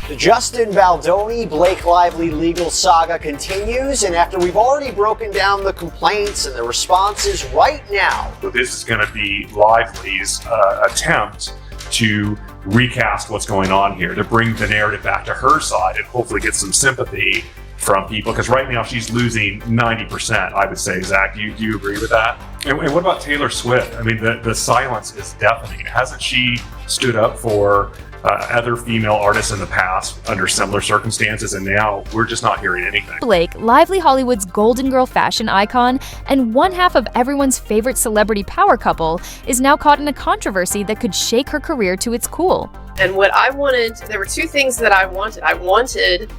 The Justin Baldoni, Blake Lively legal saga continues, and after we've already broken down the complaints and the responses right now. So this is going to be Lively's attempt to recast what's going on here, to bring the narrative back to her side and hopefully get some sympathy from people, because right now she's losing 90%, I would say. Zach, do you agree with that? And what about Taylor Swift? I mean, the silence is deafening. Hasn't she stood up for other female artists in the past under similar circumstances, and now we're just not hearing anything? Blake, Lively Hollywood's golden girl fashion icon and one half of everyone's favorite celebrity power couple, is now caught in a controversy that could shake her career to its core. And what I wanted, there were two things that I wanted. I wanted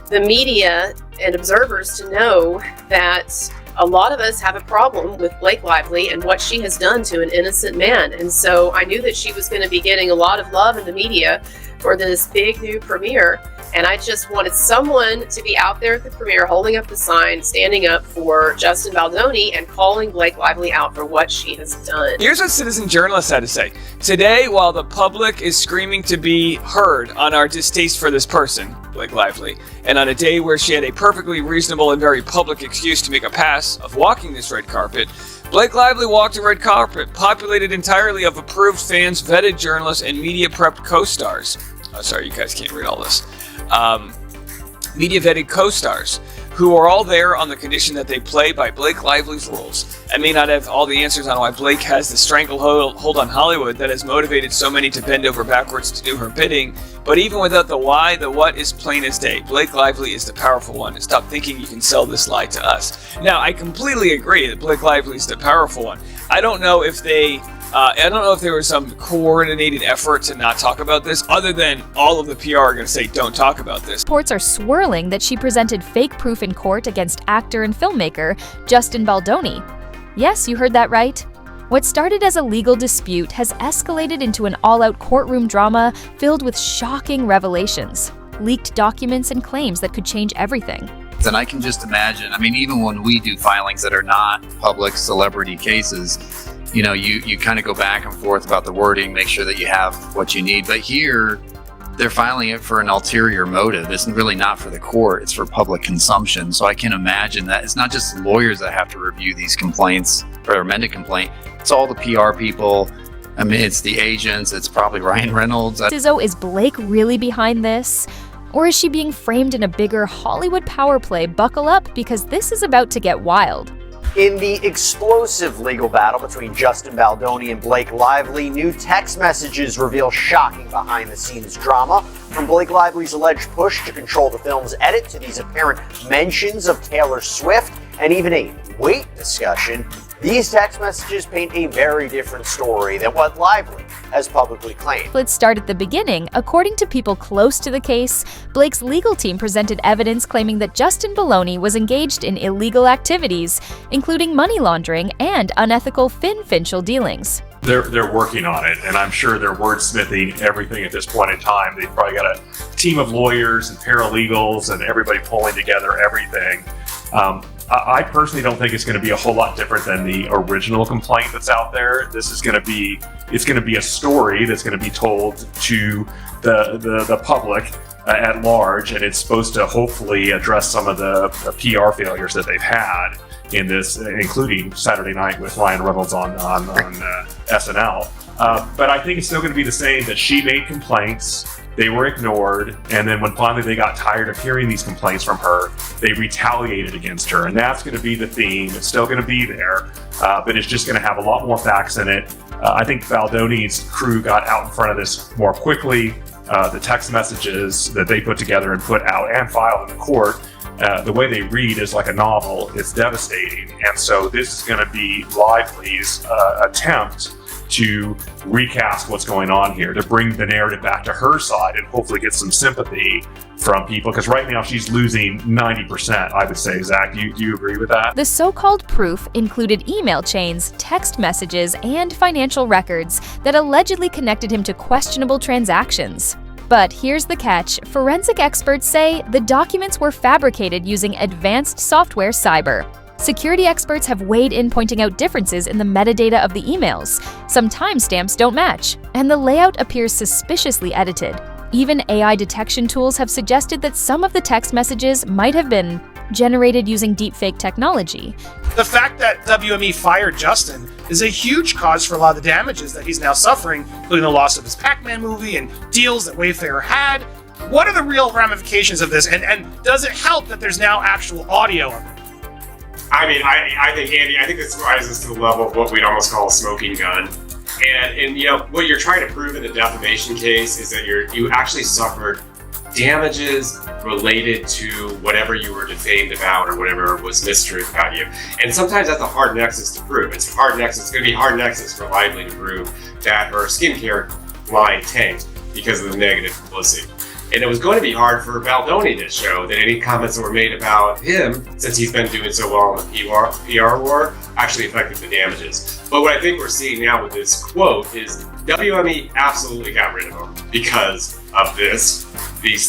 the media and observers to know that a lot of us have a problem with Blake Lively and what she has done to an innocent man. And so I knew that she was going to be getting a lot of love in the media for this big new premiere. And I just wanted someone to be out there at the premiere holding up the sign, standing up for Justin Baldoni and calling Blake Lively out for what she has done. Here's what citizen journalists had to say. Today, while the public is screaming to be heard on our distaste for this person, Blake Lively, and on a day where she had a perfectly reasonable and very public excuse to make a pass of walking this red carpet, Blake Lively walked a red carpet populated entirely of approved fans, vetted journalists, and media-prepped co-stars. Oh, sorry, you guys can't read all this. Media-vetted co-stars who are all there on the condition that they play by Blake Lively's rules. I may not have all the answers on why Blake has the stranglehold on Hollywood that has motivated so many to bend over backwards to do her bidding, but even without the why, the what is plain as day. Blake Lively is the powerful one, and stop thinking you can sell this lie to us. Now, I completely agree that Blake Lively is the powerful one. I don't know if there was some coordinated effort to not talk about this, other than all of the PR are going to say, don't talk about this. Reports are swirling that she presented fake proof in court against actor and filmmaker Justin Baldoni. Yes, you heard that right. What started as a legal dispute has escalated into an all-out courtroom drama filled with shocking revelations, leaked documents, and claims that could change everything. And I can just imagine, I mean, even when we do filings that are not public celebrity cases, you know, you kind of go back and forth about the wording, make sure that you have what you need. But here, they're filing it for an ulterior motive. It's really not for the court, it's for public consumption. So I can imagine that it's not just lawyers that have to review these complaints or amended complaint. It's all the PR people. I mean, it's the agents, it's probably Ryan Reynolds. So is Blake really behind this? Or is she being framed in a bigger Hollywood power play? Buckle up, because this is about to get wild. In the explosive legal battle between Justin Baldoni and Blake Lively, new text messages reveal shocking behind-the-scenes drama, from Blake Lively's alleged push to control the film's edit to these apparent mentions of Taylor Swift, and even a weight discussion. These text messages paint a very different story than what Lively has publicly claimed. Let's start at the beginning. According to people close to the case, Blake's legal team presented evidence claiming that Justin Baldoni was engaged in illegal activities, including money laundering and unethical financial dealings. They're working on it, and I'm sure they're wordsmithing everything at this point in time. They've probably got a team of lawyers and paralegals and everybody pulling together everything. I personally don't think it's going to be a whole lot different than the original complaint that's out there. This is going to be, it's going to be a story that's going to be told to the public at large, and it's supposed to hopefully address some of the PR failures that they've had in this, including Saturday night with Ryan Reynolds on SNL. But I think it's still going to be the same, that she made complaints, they were ignored, and then when finally they got tired of hearing these complaints from her, they retaliated against her. And that's going to be the theme. It's still going to be there, but it's just going to have a lot more facts in it. I think Baldoni's crew got out in front of this more quickly. The text messages that they put together and put out and filed in the court, the way they read is like a novel. It's devastating. And so this is going to be Lively's attempt to recast what's going on here, to bring the narrative back to her side and hopefully get some sympathy from people, because right now she's losing 90%, I would say. Zach, do you agree with that? The so-called proof included email chains, text messages, and financial records that allegedly connected him to questionable transactions. But here's the catch. Forensic experts say the documents were fabricated using advanced software cyber. Security experts have weighed in, pointing out differences in the metadata of the emails. Some timestamps don't match, and the layout appears suspiciously edited. Even AI detection tools have suggested that some of the text messages might have been generated using deepfake technology. The fact that WME fired Justin is a huge cause for a lot of the damages that he's now suffering, including the loss of his Pac-Man movie and deals that Wayfair had. What are the real ramifications of this, and does it help that there's now actual audio of it? I mean, I think, Andy, I think this rises to the level of what we'd almost call a smoking gun. And you know, what you're trying to prove in the defamation case is that you actually suffered damages related to whatever you were defamed about or whatever was mistruth about you. And sometimes that's a hard nexus to prove. It's going to be a hard nexus for Lively to prove that her skincare line tanked because of the negative publicity. And it was going to be hard for Baldoni to show that any comments that were made about him, since he's been doing so well in the PR war, actually affected the damages. But what I think we're seeing now with this quote is WME absolutely got rid of him because of these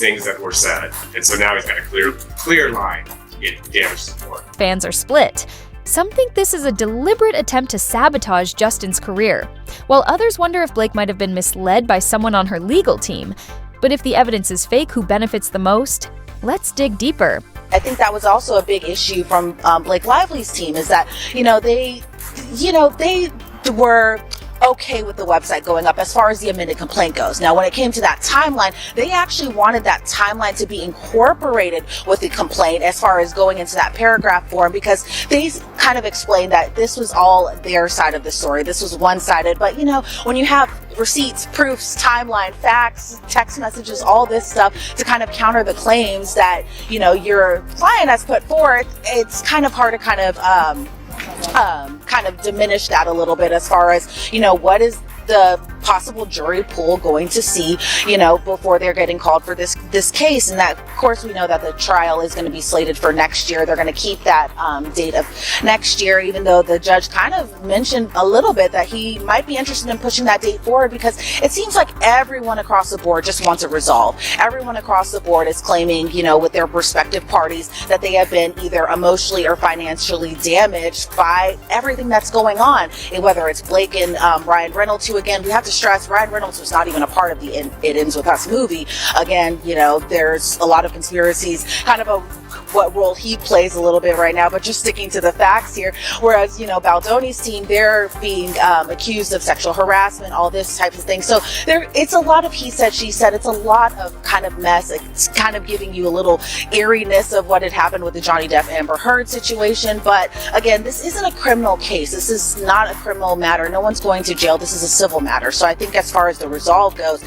things that were said. And so now he's got a clear line to get damage support. Fans are split. Some think this is a deliberate attempt to sabotage Justin's career, while others wonder if Blake might have been misled by someone on her legal team. But if the evidence is fake, who benefits the most? Let's dig deeper. I think that was also a big issue from Blake Lively's team, is that, they were okay with the website going up as far as the amended complaint goes. Now, when it came to that timeline, they actually wanted that timeline to be incorporated with the complaint as far as going into that paragraph form, because they kind of explained that this was all their side of the story. This was one-sided. But, when you have receipts, proofs, timeline, facts, text messages, all this stuff to kind of counter the claims that, your client has put forth, it's kind of hard to kind of diminish that a little bit as far as, what is the possible jury pool going to see, before they're getting called for this case. And that, of course, we know that the trial is going to be slated for next year. They're going to keep that date of next year, even though the judge kind of mentioned a little bit that he might be interested in pushing that date forward, because it seems like everyone across the board just wants a resolve. Everyone across the board is claiming, with their respective parties, that they have been either emotionally or financially damaged by everything that's going on. And whether it's Blake and Ryan Reynolds, who, again, we have to stress, Ryan Reynolds was not even a part of the It Ends With Us movie. Again, there's a lot of conspiracies, kind of what role he plays a little bit right now, but just sticking to the facts here. Whereas, Baldoni's team, they're being accused of sexual harassment, all this type of thing. So it's a lot of he said, she said. It's a lot of kind of mess. It's kind of giving you a little eeriness of what had happened with the Johnny Depp Amber Heard situation. But again, this isn't a criminal case. This is not a criminal matter. No one's going to jail. This is a civil matter. So I think as far as the resolve goes,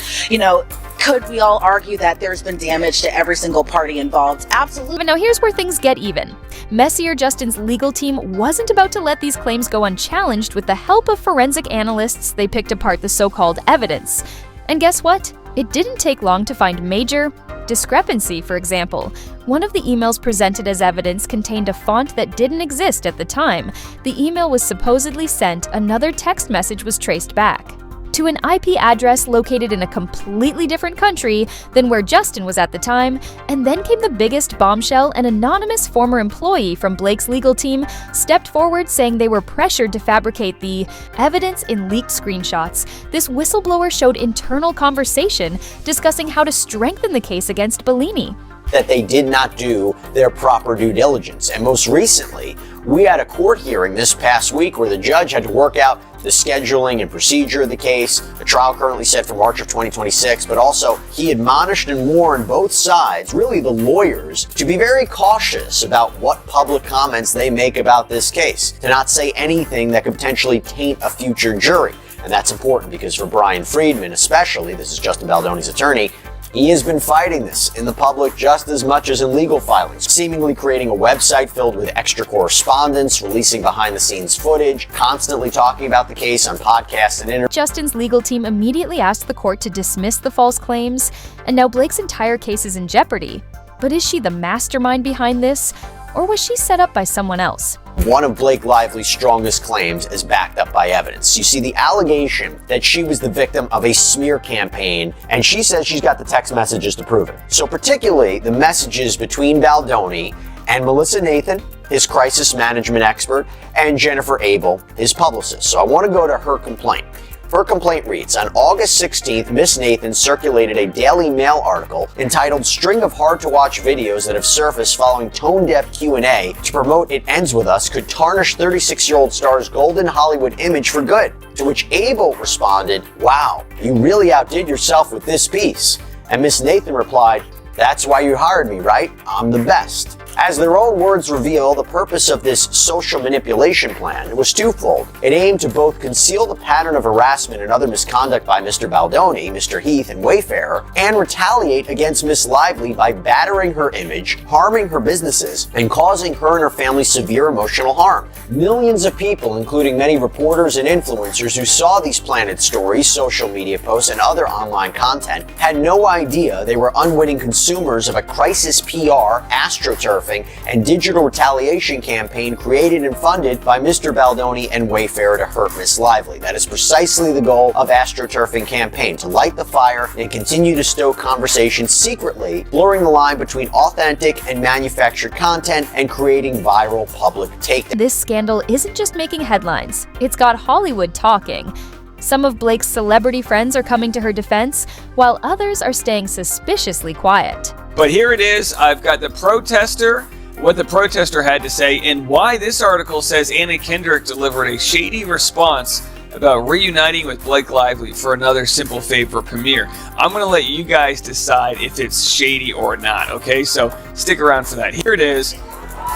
could we all argue that there's been damage to every single party involved? Absolutely. But now here's where things get even. Messier Justin's legal team wasn't about to let these claims go unchallenged. With the help of forensic analysts, they picked apart the so-called evidence. And guess what? It didn't take long to find major discrepancy. For example, one of the emails presented as evidence contained a font that didn't exist at the time. The email was supposedly sent, another text message was traced back to an IP address located in a completely different country than where Justin was at the time. And then came the biggest bombshell. An anonymous former employee from Blake's legal team stepped forward saying they were pressured to fabricate the evidence in leaked screenshots. This whistleblower showed internal conversation discussing how to strengthen the case against Bellini. That they did not do their proper due diligence. And most recently, we had a court hearing this past week where the judge had to work out the scheduling and procedure of the case. The trial currently set for March of 2026, but also he admonished and warned both sides, really the lawyers, to be very cautious about what public comments they make about this case, to not say anything that could potentially taint a future jury. And that's important because for Brian Friedman especially, this is Justin Baldoni's attorney, he has been fighting this in the public just as much as in legal filings, seemingly creating a website filled with extra correspondence, releasing behind-the-scenes footage, constantly talking about the case on podcasts and interviews. Justin's legal team immediately asked the court to dismiss the false claims, and now Blake's entire case is in jeopardy. But is she the mastermind behind this, or was she set up by someone else? One of Blake Lively's strongest claims is backed up by evidence. You see, the allegation that she was the victim of a smear campaign, and she says she's got the text messages to prove it. So particularly the messages between Baldoni and Melissa Nathan, his crisis management expert, and Jennifer Abel, his publicist. So I want to go to her complaint. Her complaint reads, on August 16th, Miss Nathan circulated a Daily Mail article entitled String of Hard-to-Watch Videos That Have Surfaced Following Tone-Deaf Q&A to promote It Ends With Us Could Tarnish 36-year-old star's golden Hollywood image for good. To which Abel responded, wow, you really outdid yourself with this piece. And Miss Nathan replied, that's why you hired me, right? I'm the best. As their own words reveal, the purpose of this social manipulation plan was twofold. It aimed to both conceal the pattern of harassment and other misconduct by Mr. Baldoni, Mr. Heath, and Wayfarer, and retaliate against Miss Lively by battering her image, harming her businesses, and causing her and her family severe emotional harm. Millions of people, including many reporters and influencers who saw these planted stories, social media posts, and other online content, had no idea they were unwitting consumers of a crisis PR, astroturfing, and digital retaliation campaign created and funded by Mr. Baldoni and Wayfarer to hurt Miss Lively. That is precisely the goal of astroturfing campaign, to light the fire and continue to stoke conversation secretly, blurring the line between authentic and manufactured content and creating viral public takedown. This scandal isn't just making headlines, it's got Hollywood talking. Some of Blake's celebrity friends are coming to her defense, while others are staying suspiciously quiet. But here it is. I've got the protester, what the protester had to say, and why this article says Anna Kendrick delivered a shady response about reuniting with Blake Lively for another Simple Favor premiere. I'm going to let you guys decide if it's shady or not, okay? So stick around for that. Here it is.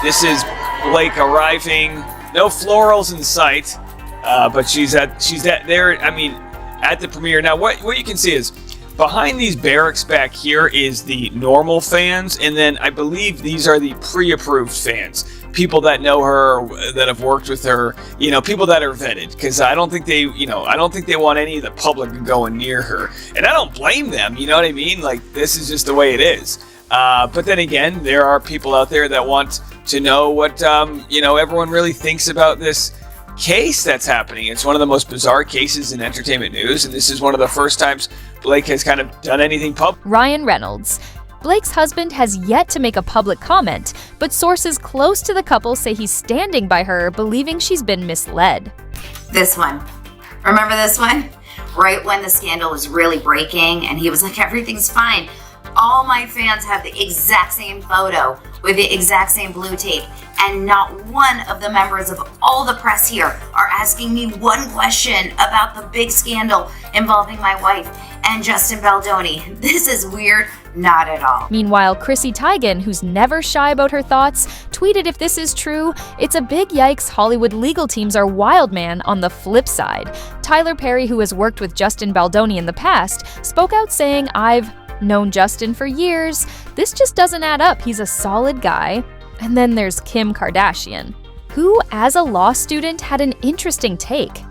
This is Blake arriving. No florals in sight, but she's there, I mean, at the premiere. Now, what you can see is, behind these barracks back here is the normal fans, and then I believe these are the pre-approved fans. People that know her, that have worked with her, you know, people that are vetted, because I don't think they want any of the public going near her. And I don't blame them, you know what I mean? Like, this is just the way it is. But then again, there are people out there that want to know what, everyone really thinks about this case that's happening. It's one of the most bizarre cases in entertainment news, and this is one of the first times Blake has kind of done anything public. Ryan Reynolds. Blake's husband has yet to make a public comment, but sources close to the couple say he's standing by her, believing she's been misled. This one. Remember this one? Right when the scandal was really breaking and he was like, everything's fine. All my fans have the exact same photo with the exact same blue tape, and not one of the members of all the press here are asking me one question about the big scandal involving my wife and Justin Baldoni. This is weird. Not at all. Meanwhile, Chrissy Teigen, who's never shy about her thoughts, tweeted if this is true, it's a big yikes. Hollywood legal teams are wild, man. On the flip side, Tyler Perry, who has worked with Justin Baldoni in the past, spoke out saying, I've known Justin for years. This just doesn't add up. He's a solid guy. And then there's Kim Kardashian, who, as a law student, had an interesting take.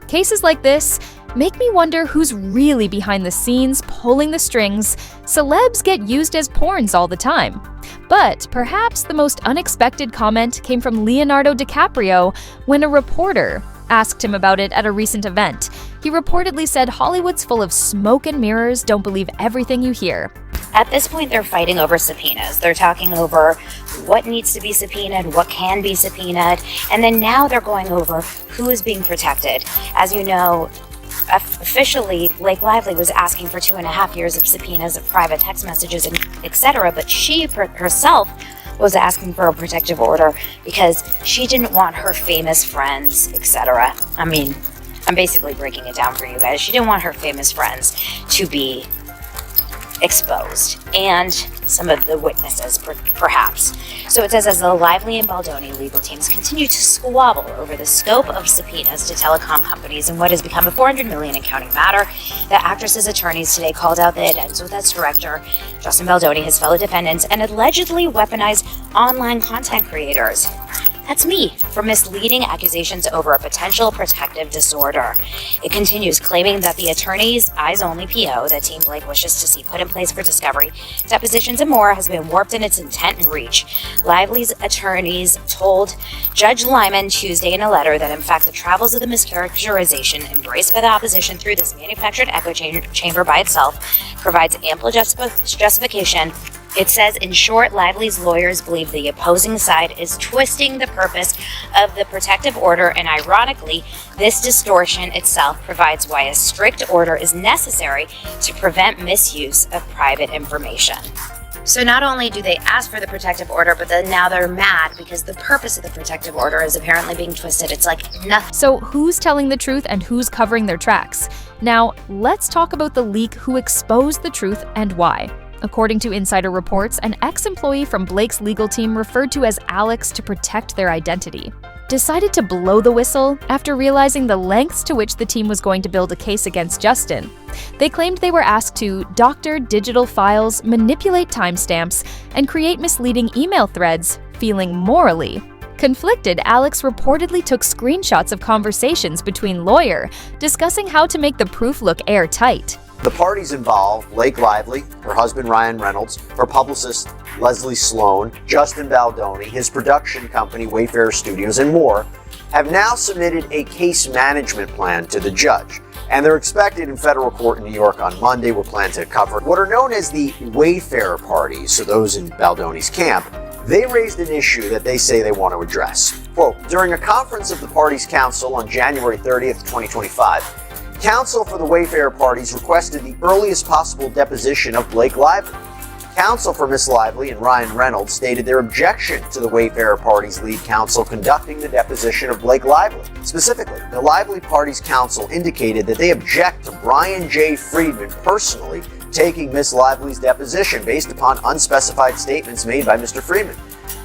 Cases like this make me wonder who's really behind the scenes, pulling the strings. Celebs get used as pawns all the time. But perhaps the most unexpected comment came from Leonardo DiCaprio when a reporter asked him about it at a recent event. He reportedly said, Hollywood's full of smoke and mirrors, don't believe everything you hear. At this point, they're fighting over subpoenas. They're talking over what needs to be subpoenaed, what can be subpoenaed, and then now they're going over who is being protected. As you know, officially, Blake Lively was asking for 2.5 years of subpoenas of private text messages, etc., but she herself was asking for a protective order because she didn't want her famous friends, etc. I mean, I'm basically breaking it down for you guys. She didn't want her famous friends to be exposed, and some of the witnesses, perhaps. So it says, as the Lively and Baldoni legal teams continue to squabble over the scope of subpoenas to telecom companies in what has become a $400 million and counting matter, the actress's attorneys today called out that It Ends With Us director Justin Baldoni, his fellow defendants, and allegedly weaponized online content creators. That's me, for misleading accusations over a potential protective disorder. It continues, claiming that the attorney's eyes-only PO that Team Blake wishes to see put in place for discovery, depositions, and more has been warped in its intent and reach. Lively's attorneys told Judge Lyman Tuesday in a letter that, in fact, the travels of the mischaracterization embraced by the opposition through this manufactured echo chamber by itself provides ample justification It says, in short, Lively's lawyers believe the opposing side is twisting the purpose of the protective order, and ironically, this distortion itself provides why a strict order is necessary to prevent misuse of private information. So not only do they ask for the protective order, but then now they're mad because the purpose of the protective order is apparently being twisted. It's like nothing. So who's telling the truth and who's covering their tracks? Now, let's talk about the leak who exposed the truth and why. According to insider reports, an ex-employee from Blake's legal team, referred to as Alex to protect their identity, decided to blow the whistle after realizing the lengths to which the team was going to build a case against Justin. They claimed they were asked to doctor digital files, manipulate timestamps, and create misleading email threads. Feeling morally conflicted, Alex reportedly took screenshots of conversations between lawyers discussing how to make the proof look airtight. The parties involved, Blake Lively, her husband Ryan Reynolds, her publicist Leslie Sloan, Justin Baldoni, his production company Wayfarer Studios, and more, have now submitted a case management plan to the judge. And they're expected in federal court in New York on Monday. We're planning to cover what are known as the Wayfarer parties, so those in Baldoni's camp. They raised an issue that they say they want to address. Quote, during a conference of the parties' council on January 30th, 2025, counsel for the Wayfarer parties requested the earliest possible deposition of Blake Lively. Counsel for Miss Lively and Ryan Reynolds stated their objection to the Wayfarer party's lead counsel conducting the deposition of Blake Lively. Specifically, the Lively party's counsel indicated that they object to Brian J. Friedman personally taking Miss Lively's deposition based upon unspecified statements made by Mr. Friedman.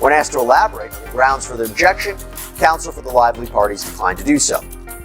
When asked to elaborate on the grounds for the objection, counsel for the Lively parties declined to do so.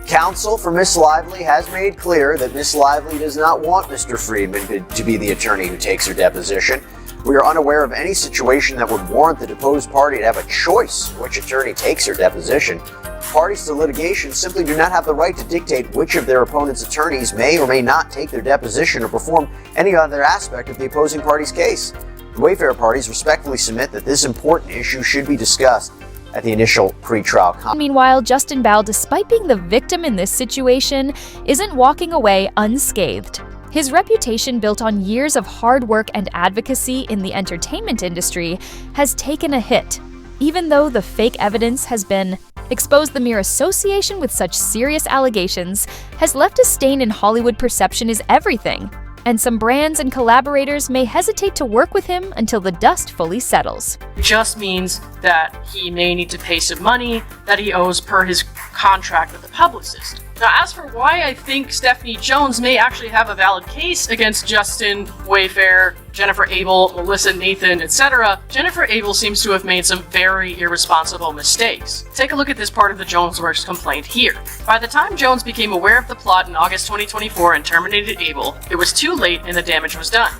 Counsel for Miss Lively has made clear that Miss Lively does not want Mr. Friedman to be the attorney who takes her deposition. We are unaware of any situation that would warrant the deposed party to have a choice which attorney takes her deposition. Parties to litigation simply do not have the right to dictate which of their opponent's attorneys may or may not take their deposition or perform any other aspect of the opposing party's case. The Wayfarer parties respectfully submit that this important issue should be discussed at the initial pretrial conference. Meanwhile, Justin Bal, despite being the victim in this situation, isn't walking away unscathed. His reputation, built on years of hard work and advocacy in the entertainment industry, has taken a hit. Even though the fake evidence has been exposed, the mere association with such serious allegations has left a stain in Hollywood perception is everything, and some brands and collaborators may hesitate to work with him until the dust fully settles. It just means that he may need to pay some money that he owes per his contract with the publicist. Now, as for why I think Stephanie Jones may actually have a valid case against Justin, Wayfarer, Jennifer Abel, Melissa Nathan, etc., Jennifer Abel seems to have made some very irresponsible mistakes. Take a look at this part of the Jonesworks complaint here. By the time Jones became aware of the plot in August 2024 and terminated Abel, it was too late and the damage was done.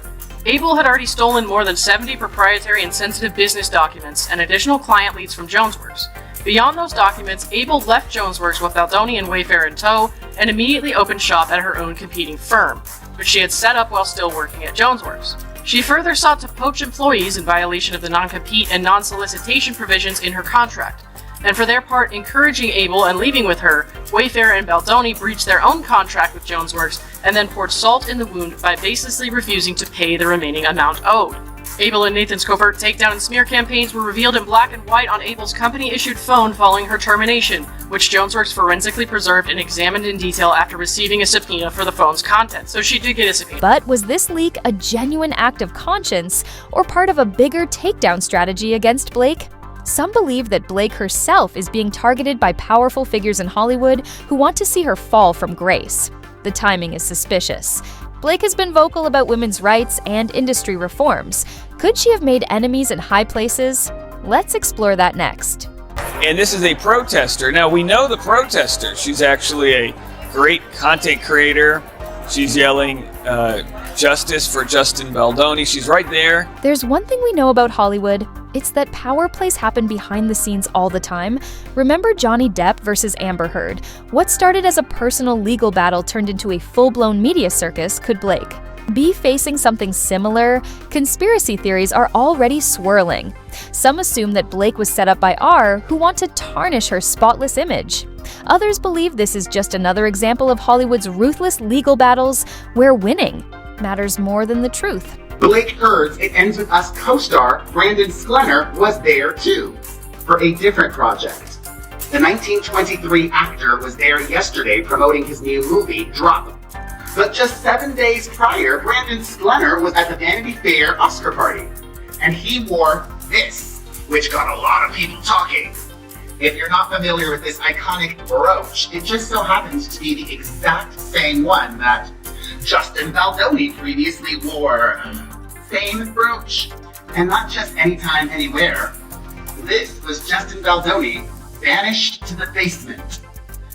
Abel had already stolen more than 70 proprietary and sensitive business documents and additional client leads from Jonesworks. Beyond those documents, Abel left Jonesworks with Baldoni and Wayfarer in tow and immediately opened shop at her own competing firm, which she had set up while still working at Jonesworks. She further sought to poach employees in violation of the non-compete and non-solicitation provisions in her contract, and for their part encouraging Abel and leaving with her, Wayfarer and Baldoni breached their own contract with Jonesworks and then poured salt in the wound by baselessly refusing to pay the remaining amount owed. Abel and Nathan's covert takedown and smear campaigns were revealed in black and white on Abel's company-issued phone following her termination, which Jonesworks forensically preserved and examined in detail after receiving a subpoena for the phone's contents. So she did get a subpoena. But was this leak a genuine act of conscience or part of a bigger takedown strategy against Blake? Some believe that Blake herself is being targeted by powerful figures in Hollywood who want to see her fall from grace. The timing is suspicious. Blake has been vocal about women's rights and industry reforms. Could she have made enemies in high places? Let's explore that next. And this is a protester. Now, we know the protester. She's actually a great content creator. She's yelling justice for Justin Baldoni. She's right there. There's one thing we know about Hollywood. It's that power plays happen behind the scenes all the time. Remember Johnny Depp versus Amber Heard? What started as a personal legal battle turned into a full-blown media circus. Could Blake be facing something similar? Conspiracy theories are already swirling. Some assume that Blake was set up by R, who want to tarnish her spotless image. Others believe this is just another example of Hollywood's ruthless legal battles where winning matters more than the truth. Blake Heard's It Ends With Us co-star Brandon Sklenner was there too, for a different project. The 1923 actor was there yesterday promoting his new movie, Drop. But just 7 days prior, Brandon Sklenner was at the Vanity Fair Oscar party, and he wore this, which got a lot of people talking. If you're not familiar with this iconic brooch, it just so happens to be the exact same one that Justin Baldoni previously wore. Same brooch, and not just anytime, anywhere. This was Justin Baldoni banished to the basement.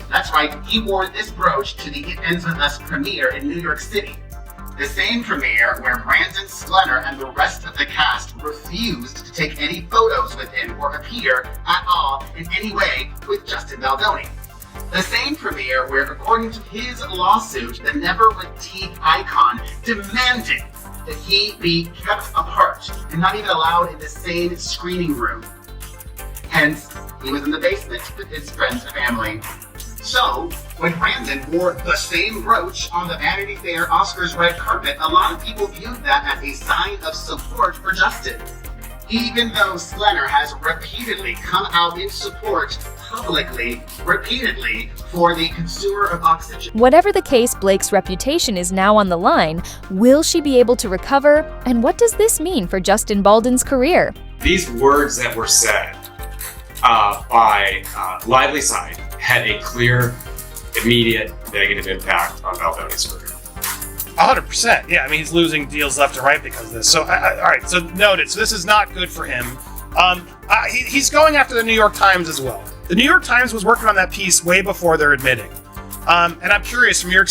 That's right, he wore this brooch to the It Ends With Us premiere in New York City. The same premiere where Brandon Sklenner and the rest of the cast refused to take any photos with him or appear at all in any way with Justin Baldoni. The same premiere where, according to his lawsuit, the never-redeemed icon demanded that he be kept apart and not even allowed in the same screening room. Hence, he was in the basement with his friends and family. So, when Brandon wore the same brooch on the Vanity Fair Oscars red carpet, a lot of people viewed that as a sign of support for Justin. Even though Sklenner has repeatedly come out in support publicly, repeatedly, for the consumer of oxygen. Whatever the case, Blake's reputation is now on the line. Will she be able to recover? And what does this mean for Justin Baldon's career? These words that were said by Lively side had a clear, immediate negative impact on Baldoni's career. 100%. Yeah, I mean, he's losing deals left and right because of this. So, all right, so noted. So this is not good for him. He's going after the New York Times as well. The New York Times was working on that piece way before they're admitting. And I'm curious, from your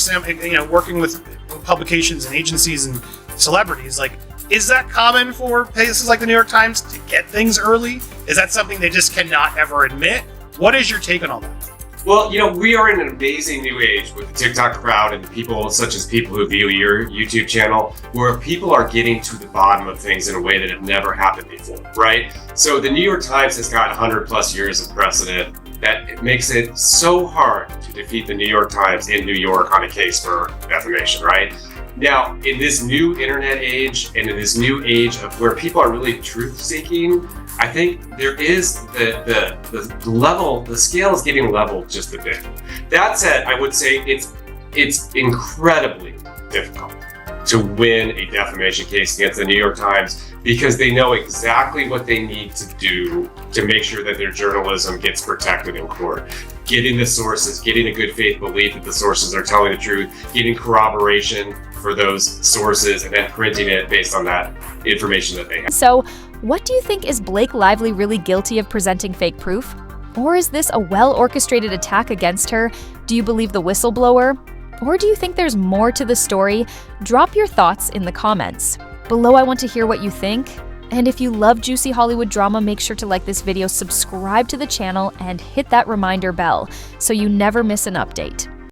working with publications and agencies and celebrities, like, is that common for places like the New York Times to get things early? Is that something they just cannot ever admit? What is your take on all that? Well, we are in an amazing new age with the TikTok crowd and people such as people who view your YouTube channel, where people are getting to the bottom of things in a way that have never happened before, right? So the New York Times has got 100 plus years of precedent that it makes it so hard to defeat the New York Times in New York on a case for defamation, right? Now, in this new internet age and in this new age of where people are really truth-seeking, I think there is the level, the scale is getting leveled just a bit. That said, I would say it's incredibly difficult to win a defamation case against the New York Times because they know exactly what they need to do to make sure that their journalism gets protected in court. Getting the sources, getting a good faith belief that the sources are telling the truth, getting corroboration for those sources, and then printing it based on that information that they have. So, what do you think? Is Blake Lively really guilty of presenting fake proof? Or is this a well-orchestrated attack against her? Do you believe the whistleblower? Or do you think there's more to the story? Drop your thoughts in the comments. Below, I want to hear what you think. And if you love juicy Hollywood drama, make sure to like this video, subscribe to the channel, and hit that reminder bell so you never miss an update.